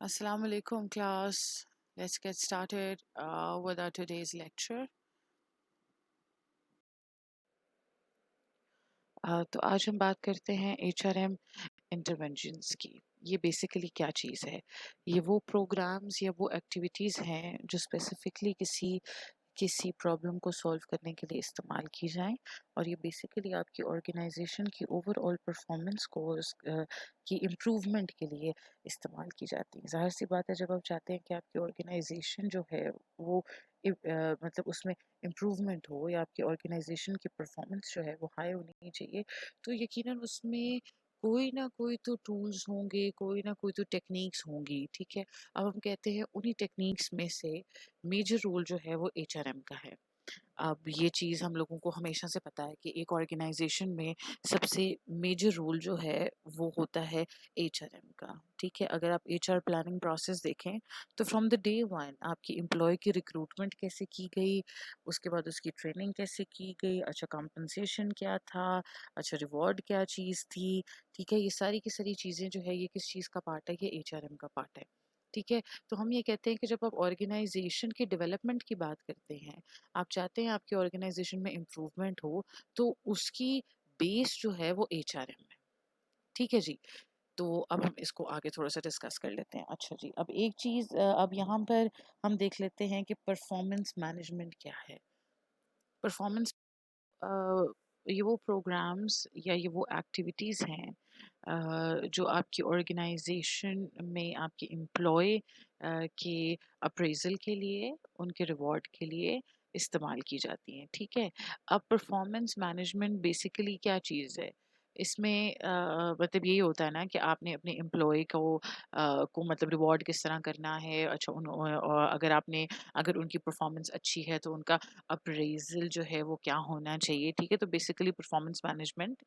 Assalamu alaikum class. Let's get started with our today's lecture. तो आज हम बात करते हैं HRM इंटरवेंशंस की। ये बेसिकली क्या चीज़ है? ये वो प्रोग्राम्स या वो एक्टिविटीज़ हैं जो स्पेसिफिकली किसी किसी प्रॉब्लम को सॉल्व करने के लिए इस्तेमाल की जाएं, और ये बेसिकली आपकी ऑर्गेनाइजेशन की ओवरऑल परफॉर्मेंस को की इम्प्रूवमेंट के लिए इस्तेमाल की जाती है। ज़ाहिर सी बात है, जब आप चाहते हैं कि आपकी ऑर्गेनाइजेशन जो है वो मतलब उसमें इम्प्रूवमेंट हो या आपकी ऑर्गेनाइजेशन की परफॉर्मेंस जो है वो हाई होनी चाहिए, तो यकीनन उसमें कोई ना कोई तो टूल्स होंगे, कोई ना कोई तो टेक्निक्स होंगी। ठीक है, अब हम कहते हैं उन्हीं टेक्निक्स में से मेजर रोल जो है वो HRM का है। अब ये चीज़ हम लोगों को हमेशा से पता है कि एक ऑर्गेनाइजेशन में सबसे मेजर रोल जो है वो होता है HRM का। ठीक है, अगर आप HR प्लानिंग प्रोसेस देखें तो फ्रॉम द डे वन आपकी एम्प्लॉय की रिक्रूटमेंट कैसे की गई, उसके बाद उसकी ट्रेनिंग कैसे की गई, अच्छा कंपनसेशन क्या था, अच्छा रिवॉर्ड क्या चीज़ थी। ठीक है, ये सारी की सारी चीज़ें जो है ये किस चीज़ का पार्ट है? ये HRM का पार्ट है। ठीक है, तो हम ये कहते हैं कि जब आप ऑर्गेनाइजेशन के डेवलपमेंट की बात करते हैं, आप चाहते हैं आपकी ऑर्गेनाइजेशन में इम्प्रूवमेंट हो, तो उसकी बेस जो है वो HRM है। ठीक है जी, तो अब हम इसको आगे थोड़ा सा डिस्कस कर लेते हैं। अच्छा जी, अब एक चीज़ अब यहाँ पर हम देख लेते हैं कि परफॉर्मेंस मैनेजमेंट क्या है। परफॉर्मेंस ये वो प्रोग्राम्स या ये वो एक्टिविटीज़ हैं जो आपकी ऑर्गेनाइजेशन में आपके एम्प्लॉय के अप्रेजल के लिए, उनके रिवॉर्ड के लिए इस्तेमाल की जाती हैं। ठीक है, अब परफॉर्मेंस मैनेजमेंट बेसिकली क्या चीज़ है? इसमें मतलब यही होता है ना कि आपने अपने एम्प्लॉय को मतलब रिवॉर्ड किस तरह करना है। अच्छा, और अगर उनकी परफॉर्मेंस अच्छी है तो उनका अप्रेजल जो है वो क्या होना चाहिए। ठीक है, तो बेसिकली परफॉर्मेंस मैनेजमेंट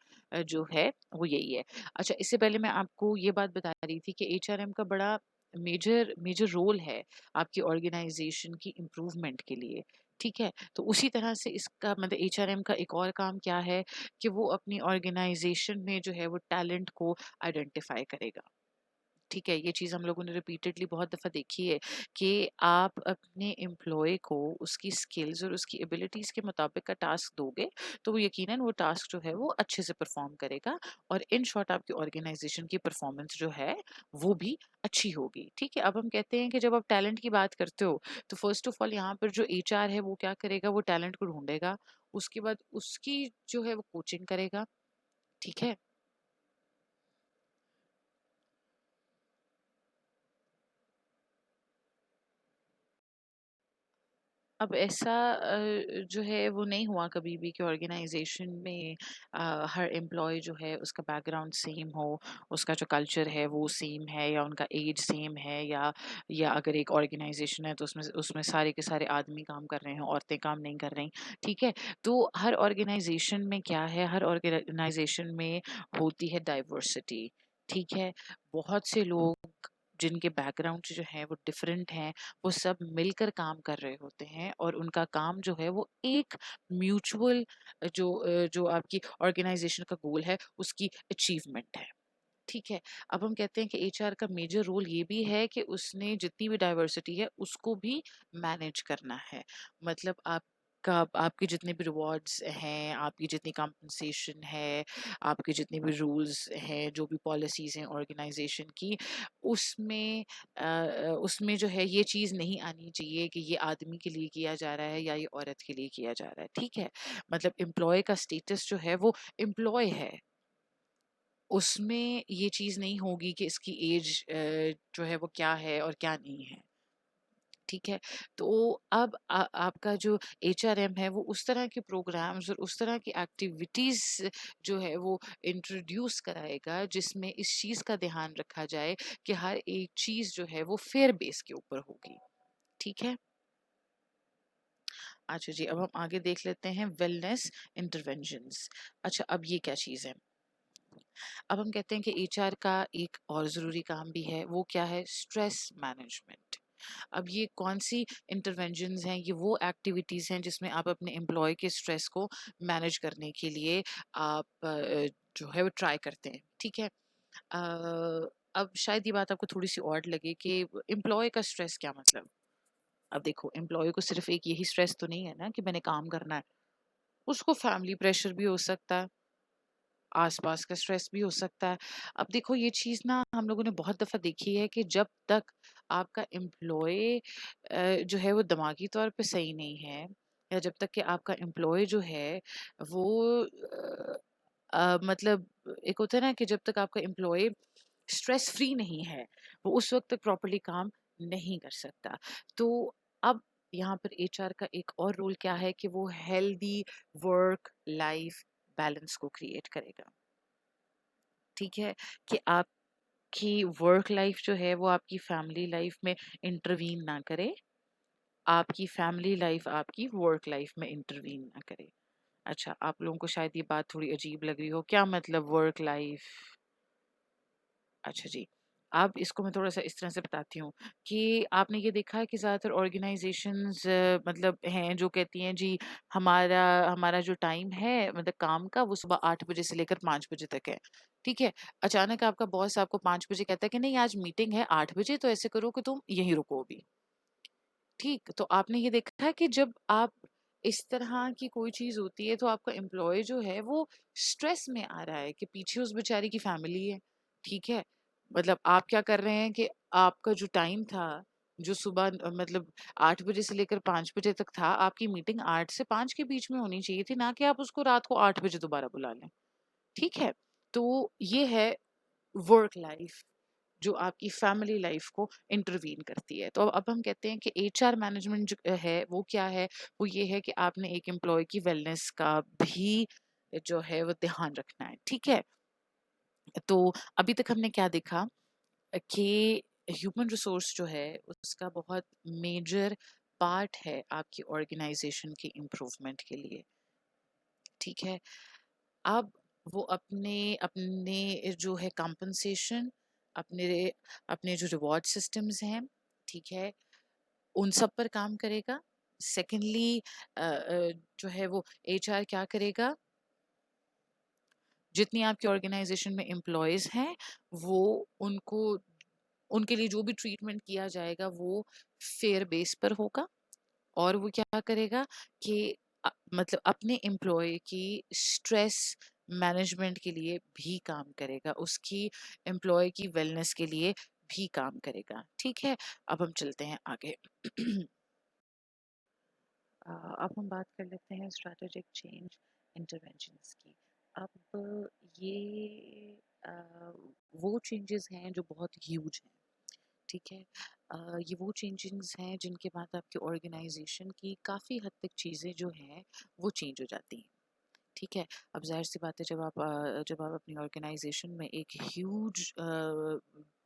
जो है वो यही है। अच्छा, इससे पहले मैं आपको ये बात बता रही थी कि HRM का बड़ा मेजर मेजर रोल है आपकी ऑर्गेनाइजेशन की इम्प्रूवमेंट के लिए। ठीक है, तो उसी तरह से इसका मतलब HRM का एक और काम क्या है कि वो अपनी ऑर्गेनाइजेशन में जो है वो टैलेंट को आइडेंटिफाई करेगा। ठीक है, ये चीज़ हम लोगों ने रिपीटेडली बहुत दफ़ा देखी है कि आप अपने एम्प्लॉय को उसकी स्किल्स और उसकी एबिलिटीज़ के मुताबिक का टास्क दोगे, तो वो यकीनन वो टास्क जो है वो अच्छे से परफॉर्म करेगा, और इन शॉर्ट आपकी ऑर्गेनाइजेशन की परफॉर्मेंस जो है वो भी अच्छी होगी। ठीक है, अब हम कहते हैं कि जब आप टैलेंट की बात करते हो तो फर्स्ट ऑफ ऑल यहाँ पर जो HR है वो क्या करेगा? वो टैलेंट को ढूंढेगा, उसके बाद उसकी जो है वो कोचिंग करेगा। ठीक है, अब ऐसा जो है वो नहीं हुआ कभी भी कि ऑर्गेनाइजेशन में हर एम्प्लॉय जो है उसका बैकग्राउंड सेम हो, उसका जो कल्चर है वो सेम है, या उनका एज सेम है, या अगर एक ऑर्गेनाइजेशन है तो उसमें उसमें सारे के सारे आदमी काम कर रहे हैं, औरतें काम नहीं कर रही। ठीक है, तो हर ऑर्गेनाइजेशन में क्या है, हर ऑर्गेनाइजेशन में होती है डाइवर्सिटी। ठीक है, बहुत से लोग जिनके बैकग्राउंड जो है वो डिफरेंट हैं, वो सब मिलकर काम कर रहे होते हैं, और उनका काम जो है वो एक म्यूचुअल जो आपकी ऑर्गेनाइजेशन का गोल है उसकी अचीवमेंट है। ठीक है, अब हम कहते हैं कि HR का मेजर रोल ये भी है कि उसने जितनी भी डाइवर्सिटी है उसको भी मैनेज करना है। मतलब आपके जितने भी रिवॉर्ड्स हैं, आपकी जितनी कंपनसेशन है, आपके जितने भी रूल्स हैं, जो भी पॉलिसीज हैं ऑर्गेनाइजेशन की, उसमें उसमें जो है ये चीज़ नहीं आनी चाहिए कि ये आदमी के लिए किया जा रहा है या ये औरत के लिए किया जा रहा है। ठीक है, मतलब एम्प्लॉय का स्टेटस जो है वो एम्प्लॉय है, उसमें ये चीज़ नहीं होगी कि इसकी एज जो है वो क्या है और क्या नहीं है। ठीक है, तो अब आपका जो HRM है वो उस तरह के प्रोग्राम्स और उस तरह की एक्टिविटीज जो है वो इंट्रोड्यूस कराएगा जिसमें इस चीज का ध्यान रखा जाए कि हर एक चीज जो है वो फेयर बेस के ऊपर होगी। ठीक है, अच्छा जी, अब हम आगे देख लेते हैं वेलनेस इंटरवेंशंस। अच्छा, अब ये क्या चीज है? अब हम कहते हैं कि HR का एक और ज़रूरी काम भी है, वो क्या है? Stress management. अब ये कौन सी इंटरवेंशंस हैं? ये वो एक्टिविटीज़ हैं जिसमें आप अपने एम्प्लॉय के स्ट्रेस को मैनेज करने के लिए आप जो है वो ट्राई करते हैं। ठीक है, अब शायद ये बात आपको थोड़ी-सी ऑड लगे कि एम्प्लॉयी का स्ट्रेस क्या मतलब? अब देखो एम्प्लॉयी को सिर्फ़ एक यही स्ट्रेस तो नहीं है ना कि मैंने काम करना है। उसको फैमिली प्रेशर भी हो सकता है, आस-पास का स्ट्रेस भी हो सकता है। अब देखो ये चीज़ ना हम लोगों ने बहुत दफ़ा देखी है कि जब तक आपका एम्प्लॉयी जो है वो दिमागी तौर पे सही नहीं है या जब तक कि आपका एम्प्लॉयी जो है वो मतलब एक होता है ना कि जब तक आपका एम्प्लॉयी स्ट्रेस फ्री नहीं है, वो उस वक़्त तक प्रॉपर्ली काम नहीं कर सकता। तो अब यहाँ पर एचआर का एक और रोल क्या है कि वो हेल्दी वर्क लाइफ बैलेंस को क्रिएट करेगा। ठीक है? कि आपकी वर्क लाइफ जो है वो आपकी फैमिली लाइफ में इंटरवीन ना करे, आपकी फैमिली लाइफ आपकी वर्क लाइफ में इंटरवीन ना करे। अच्छा, आप लोगों को शायद ये बात थोड़ी अजीब लग रही हो, क्या मतलब वर्क लाइफ? अच्छा जी। अब इसको मैं थोड़ा-सा इस तरह से बताती हूँ कि आपने ये देखा है कि ज़्यादातर ऑर्गेनाइज़ेशंस मतलब हैं जो कहती हैं जी हमारा हमारा जो टाइम है मतलब काम का वो सुबह 8 बजे से लेकर 5 बजे तक है। ठीक है? अचानक आपका बॉस आपको 5 बजे कहता है कि नहीं आज मीटिंग है 8 बजे तो ऐसे करो कि तुम यहीं रुको अभी। ठीक, तो आपने ये देखा है कि जब आप इस तरह की कोई चीज़ होती है तो आपका एम्प्लॉयी जो है वो स्ट्रेस में आ रहा है कि पीछे उस बेचारे की फैमिली है, ठीक है? मतलब आप क्या कर रहे हैं कि आपका जो टाइम था, जो सुबह मतलब 8 बजे से लेकर 5 बजे तक था, आपकी मीटिंग 8 से 5 के बीच में होनी चाहिए थी, ना कि आप उसको रात को 8 बजे दोबारा बुला लें, ठीक है? तो ये है वर्क लाइफ जो आपकी फैमिली लाइफ को इंटरवीन करती है। तो अब हम कहते हैं कि एचआर मैनेजमेंट जो है वो क्या है? वो ये है कि आपने एक एम्प्लॉयी की वेलनेस का भी जो है वो ध्यान रखना है, ठीक है? तो अभी तक हमने क्या देखा कि ह्यूमन रिसोर्स जो है उसका बहुत मेजर पार्ट है आपकी ऑर्गेनाइजेशन की इम्प्रूवमेंट के लिए, ठीक है? अब वो अपने अपने जो है कॉम्पेंसेशन अपने अपने जो रिवॉर्ड सिस्टम्स हैं, ठीक है, उन सब पर काम करेगा। सेकेंडली जो है वो एचआर क्या करेगा, जितनी आपकी ऑर्गेनाइजेशन में एम्प्लॉयज हैं वो उनको उनके लिए जो भी ट्रीटमेंट किया जाएगा वो फेयर बेस पर होगा और वो क्या करेगा कि मतलब अपने एम्प्लॉय की स्ट्रेस मैनेजमेंट के लिए भी काम करेगा, उसकी एम्प्लॉय की वेलनेस के लिए भी काम करेगा, ठीक है? अब हम चलते हैं आगे। अब हम बात कर लेते हैं स्ट्रैटेजिक चेंज इंटरवेंशंस की। अब ये वो चेंजेस हैं जो बहुत ह्यूज हैं, ठीक है? ये वो चेंजेस हैं जिनके बाद आपकी ऑर्गेनाइजेशन की काफ़ी हद तक चीज़ें जो हैं वो चेंज हो जाती हैं, ठीक है? अब ज़ाहिर-सी बात है जब आप अपनी ऑर्गेनाइजेशन में एक ह्यूज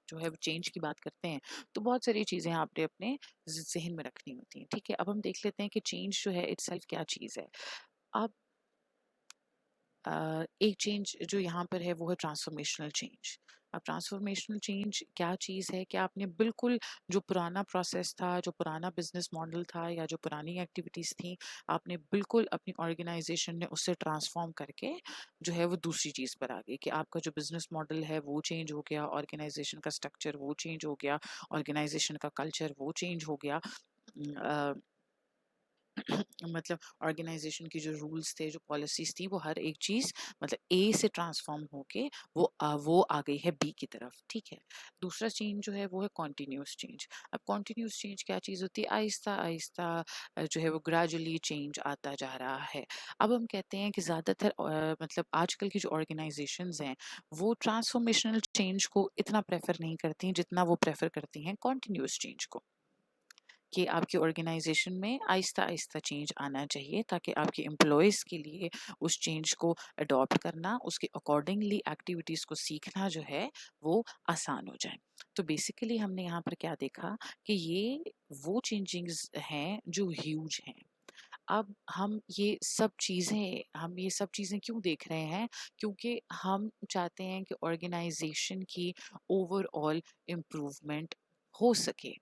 जो है वो चेंज की बात करते हैं, तो बहुत सारी चीज़ें आपने अपने ज़हन में रखनी होती हैं, ठीक है? अब हम देख लेते हैं कि चेंज जो है इटसेल्फ क्या चीज़ है। अब एक चेंज जो यहाँ पर है वो है ट्रांसफॉर्मेशनल चेंज। अब ट्रांसफॉर्मेशनल चेंज क्या चीज़ है कि आपने बिल्कुल जो पुराना प्रोसेस था, जो पुराना बिजनेस मॉडल था या जो पुरानी एक्टिविटीज़ थी, आपने बिल्कुल अपनी ऑर्गेनाइजेशन ने उससे ट्रांसफॉर्म करके जो है वो दूसरी चीज़ पर आ गई कि आपका जो बिजनेस मॉडल है वो चेंज हो गया, ऑर्गेनाइजेशन का स्ट्रक्चर वो चेंज हो गया, ऑर्गेनाइजेशन का कल्चर वो चेंज हो गया। अ, मतलब ऑर्गेनाइजेशन की जो रूल्स थे जो पॉलिसीज थी वो हर एक चीज मतलब ए से ट्रांसफॉर्म होके वो आ गई है बी की तरफ, ठीक है? दूसरा चेंज जो है वो है कॉन्टिन्यूस चेंज। अब कॉन्टिन्यूस चेंज क्या चीज होती है? आहिस्ता आहिस्ता जो है वो ग्रेजुअली चेंज आता जा रहा है। अब हम कहते हैं कि ज्यादातर मतलब आजकल की जो ऑर्गेनाइजेशंस हैं वो ट्रांसफॉर्मेशनल चेंज को इतना प्रेफर नहीं करती जितना वो प्रेफर करती हैं कॉन्टिन्यूस चेंज को, कि आपकी ऑर्गेनाइजेशन में आहिस्ता आहिस्ता चेंज आना चाहिए ताकि आपके एम्प्लॉयज़ के लिए उस चेंज को अडॉप्ट करना, उसके अकॉर्डिंगली एक्टिविटीज़ को सीखना जो है वो आसान हो जाए। तो बेसिकली हमने यहाँ पर क्या देखा कि ये वो चेंजिंग्स हैं जो ह्यूज हैं। अब हम ये सब चीज़ें क्यों देख रहे हैं? क्योंकि हम चाहते हैं कि ऑर्गेनाइजेशन की ओवरऑल इम्प्रूवमेंट हो सके,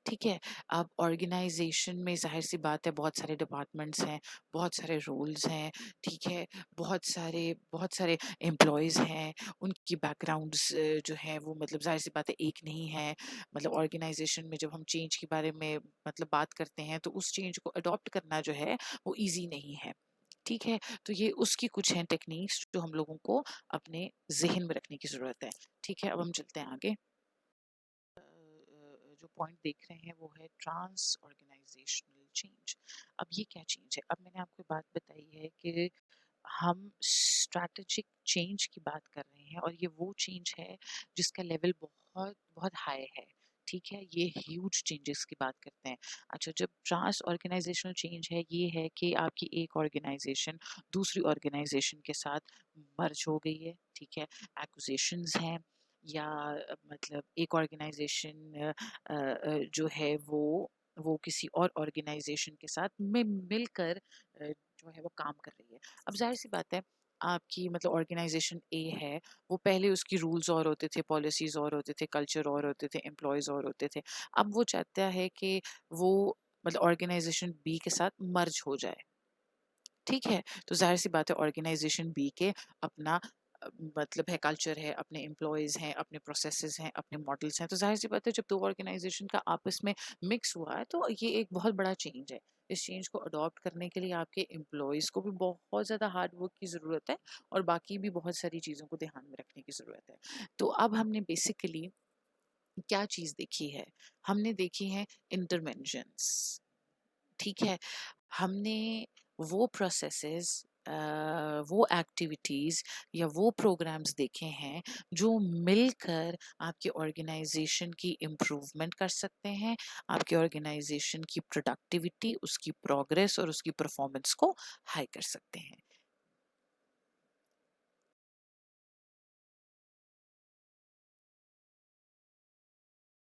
ठीक है? अब ऑर्गेनाइज़ेशन में ज़ाहिर-सी बात है बहुत सारे डिपार्टमेंट्स हैं, बहुत सारे रोल्स हैं, ठीक है? बहुत सारे एम्प्लॉइज़ हैं, उनकी बैकग्राउंड्स जो हैं वो मतलब ज़ाहिर-सी बात है एक नहीं है। मतलब ऑर्गेनाइज़ेशन में जब हम चेंज के बारे में मतलब बात करते हैं तो उस चेंज को अडॉप्ट करना जो है वो ईज़ी नहीं है। ठीक है? तो ये उसकी कुछ हैं टेक्निक्स जो हम लोगों को अपने ज़हन में रखने की ज़रूरत है। ठीक है? अब हम चलते हैं आगे। जो पॉइंट देख रहे हैं वो है ट्रांस ऑर्गेनाइजेशनल चेंज। अब ये क्या चेंज है? अब मैंने आपको बात बताई है कि हम स्ट्रैटेजिक चेंज की बात कर रहे हैं और ये वो चेंज है जिसका लेवल बहुत बहुत हाई है। ठीक है, ये ह्यूज चेंजेस की बात करते हैं। अच्छा, जब ट्रांस ऑर्गेनाइजेशनल चेंज है ये है कि आपकी एक ऑर्गेनाइजेशन दूसरी ऑर्गेनाइजेशन के साथ मर्ज हो गई है। ठीक है, एक्विजिशंस हैं या मतलब एक ऑर्गेनाइजेशन जो है वो किसी और ऑर्गेनाइजेशन के साथ में मिलकर जो है वो काम कर रही है। अब जाहिर सी बात है आपकी मतलब ऑर्गेनाइजेशन ए है, वो पहले उसकी रूल्स और होते थे, पॉलिसीज और होते थे, कल्चर और होते थे, एम्प्लॉयज और होते थे। अब वो चाहता है कि वो मतलब ऑर्गेनाइजेशन बी के साथ मर्ज हो जाए। ठीक है, तो जाहिर सी बात है ऑर्गेनाइजेशन बी के अपना मतलब है कल्चर है, अपने एम्प्लॉयज हैं, अपने प्रोसेसेस हैं, अपने मॉडल्स हैं। तो जाहिर सी बात है जब दो ऑर्गेनाइजेशन का आपस में मिक्स हुआ है तो ये एक बहुत बड़ा चेंज है। इस चेंज को अडॉप्ट करने के लिए आपके एम्प्लॉयज को भी बहुत ज़्यादा हार्ड वर्क की ज़रूरत है और बाकी भी बहुत सारी चीज़ों को ध्यान में रखने की ज़रूरत है। तो अब हमने बेसिकली क्या चीज़ देखी है? हमने देखी है इंटरवेंशंस। ठीक है, हमने वो प्रोसेसेस वो एक्टिविटीज़ या वो प्रोग्राम्स देखे हैं जो मिलकर आपके ऑर्गेनाइजेशन की इम्प्रूवमेंट कर सकते हैं, आपके ऑर्गेनाइजेशन की प्रोडक्टिविटी, उसकी प्रोग्रेस और उसकी परफॉर्मेंस को हाई कर सकते हैं।